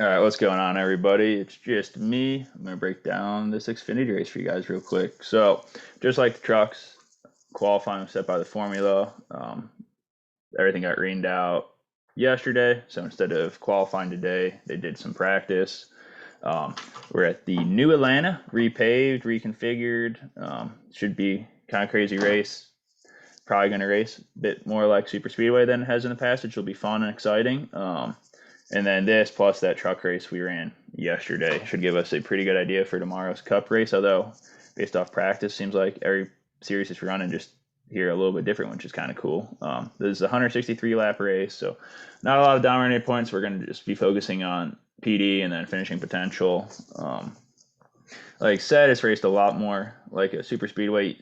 All right, what's going on, everybody? It's just me. I'm gonna break down this Xfinity race for you guys real quick. So, just like the trucks, qualifying was set by the formula. Everything got rained out yesterday, so instead of qualifying today, they did some practice. We're at the new Atlanta, repaved, reconfigured. Should be kind of crazy race. Probably going to race a bit more like Super Speedway than it has in the past, which will be fun and exciting. And then this plus that truck race we ran yesterday should give us a pretty good idea for tomorrow's Cup race. Although, based off practice, seems like every series is running just here a little bit different, which is kind of cool. This is a 163 lap race, so not a lot of dominating points. We're going to just be focusing on PD and then finishing potential. Like I said, it's raced a lot more like a super speedway,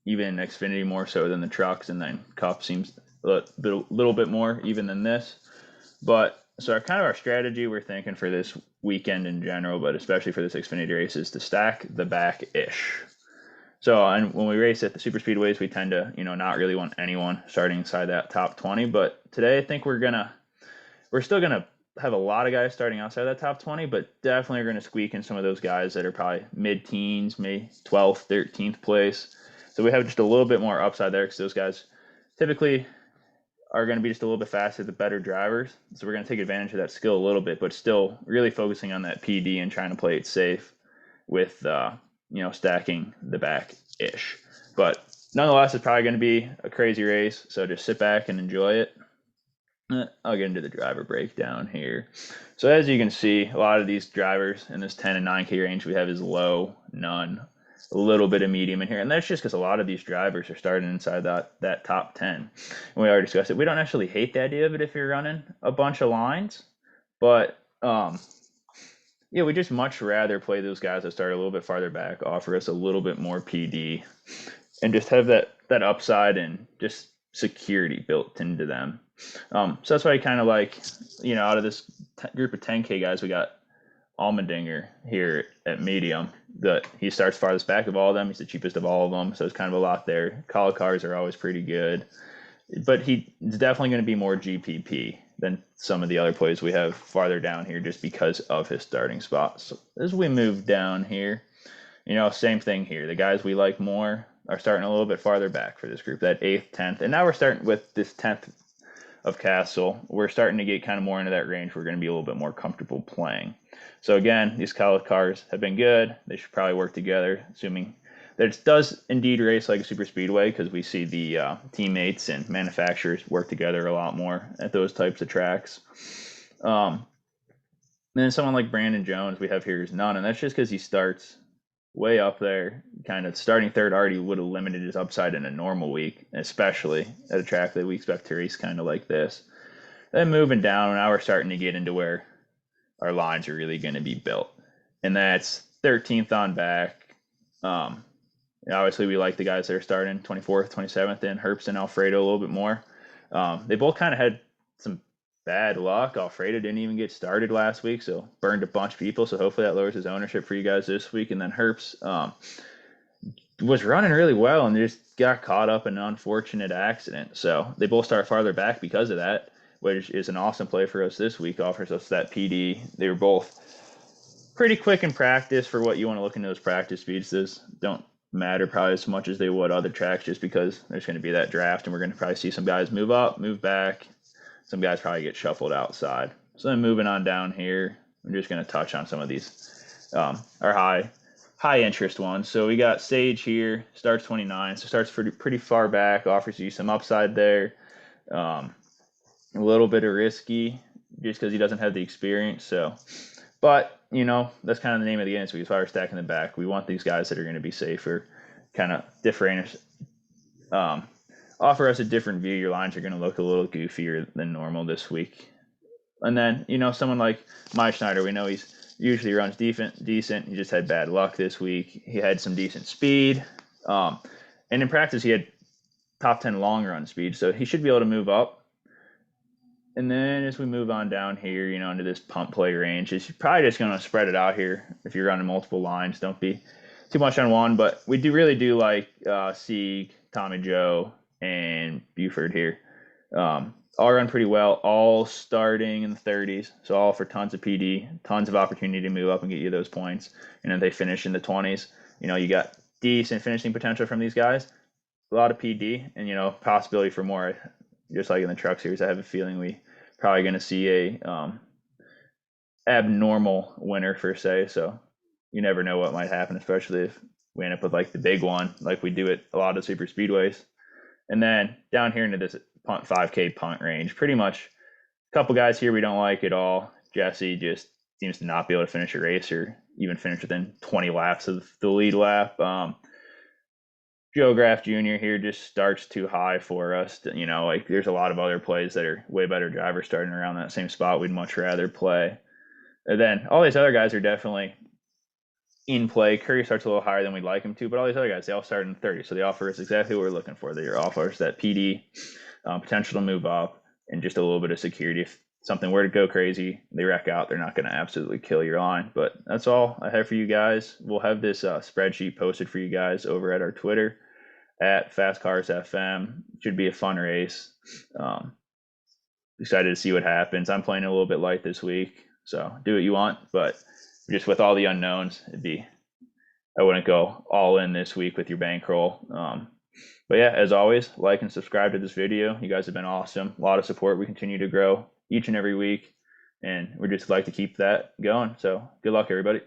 even Xfinity more so than the trucks, and then Cup seems a little bit more even than this. But so our strategy we're thinking for this weekend in general, but especially for this Xfinity race, is to stack the back ish. So and when we race at the super speedways, we tend to not really want anyone starting inside that top 20. But today I think we're still gonna have a lot of guys starting outside that top 20, but definitely are going to squeak in some of those guys that are probably mid-teens, maybe 12th, 13th place. So we have just a little bit more upside there because those guys typically are going to be just a little bit faster, the better drivers. So we're going to take advantage of that skill a little bit, but still really focusing on that PD and trying to play it safe with, stacking the back-ish. But nonetheless, it's probably going to be a crazy race. So just sit back and enjoy it. I'll get into the driver breakdown here. So as you can see, a lot of these drivers in this 10 and 9K range we have is low, none, a little bit of medium in here. And that's just because a lot of these drivers are starting inside that top 10. And we already discussed it. We don't actually hate the idea of it if you're running a bunch of lines. But we just much rather play those guys that start a little bit farther back, offer us a little bit more PD, and just have that upside and just security built into them. So that's why I kind of like, out of this group of 10K guys, we got Allmendinger here at medium. He starts farthest back of all of them. He's the cheapest of all of them, so it's kind of a lot there. Call cars are always pretty good, but he's definitely going to be more GPP than some of the other plays we have farther down here just because of his starting spot. So as we move down here, same thing here. The guys we like more are starting a little bit farther back for this group, that 8th, 10th. And now we're starting with this 10th of Castle. We're starting to get kind of more into that range. We're going to be a little bit more comfortable playing. So again, these college cars have been good. They should probably work together, assuming that it does indeed race like a super speedway, because we see the teammates and manufacturers work together a lot more at those types of tracks. And then someone like Brandon Jones we have here is none, and that's just because he starts way up there, kind of starting third already would have limited his upside in a normal week, especially at a track that we expect to race kind of like this. Then moving down, now we're starting to get into where our lines are really going to be built, and that's 13th on back. Obviously, we like the guys that are starting 24th, 27th, and Herbst and Alfredo a little bit more. They both kind of had some bad luck. Alfredo didn't even get started last week, so burned a bunch of people. So hopefully that lowers his ownership for you guys this week. And then Herbst was running really well and just got caught up in an unfortunate accident. So they both start farther back because of that, which is an awesome play for us this week. Offers us that PD. They were both pretty quick in practice for what you want to look into those practice speeds. Those don't matter probably as much as they would other tracks just because there's going to be that draft and we're going to probably see some guys move up, move back. Some guys probably get shuffled outside. So then moving on down here, I'm just going to touch on some of these, our high interest ones. So we got Sage here, starts 29, so starts pretty far back, offers you some upside there. A little bit of risky just because he doesn't have the experience. So, but that's kind of the name of the game. So as far as stacking the back, we want these guys that are going to be safer, kind of different. Offer us a different view. Your lines are going to look a little goofier than normal this week. And then, someone like Mike Schneider, we know he's usually runs decent. He just had bad luck this week. He had some decent speed. And in practice, he had top 10 long run speed, so he should be able to move up. And then as we move on down here, into this pump play range, it's probably just going to spread it out here. If you're running multiple lines, don't be too much on one. But we really do like Sieg, Tommy Joe, and Buford here. all run pretty well, all starting in the 30s. So all for tons of PD, tons of opportunity to move up and get you those points. And then they finish in the 20s. You got decent finishing potential from these guys, a lot of PD, and possibility for more. Just like in the truck series, I have a feeling we probably going to see a abnormal winner per se. So you never know what might happen, especially if we end up with like the big one, like we do at a lot of super speedways. And then down here into this 5K punt range, pretty much a couple guys here we don't like at all. Jesse just seems to not be able to finish a race or even finish within 20 laps of the lead lap. Joe Graff Jr. here just starts too high for us. Like there's a lot of other plays that are way better drivers starting around that same spot we'd much rather play. And then all these other guys are definitely in play. Curry starts a little higher than we'd like him to, but all these other guys, they all start in 30. So they offer us exactly what we're looking for. They offer us that PD, potential to move up, and just a little bit of security. If something were to go crazy, they wreck out, they're not going to absolutely kill your line. But that's all I have for you guys. We'll have this spreadsheet posted for you guys over at our Twitter at FastCarsFM. Should be a fun race. Excited to see what happens. I'm playing a little bit light this week, so do what you want, but just with all the unknowns, I wouldn't go all in this week with your bankroll. But yeah, as always, like and subscribe to this video. You guys have been awesome. A lot of support. We continue to grow each and every week, and we'd just like to keep that going. So good luck, everybody.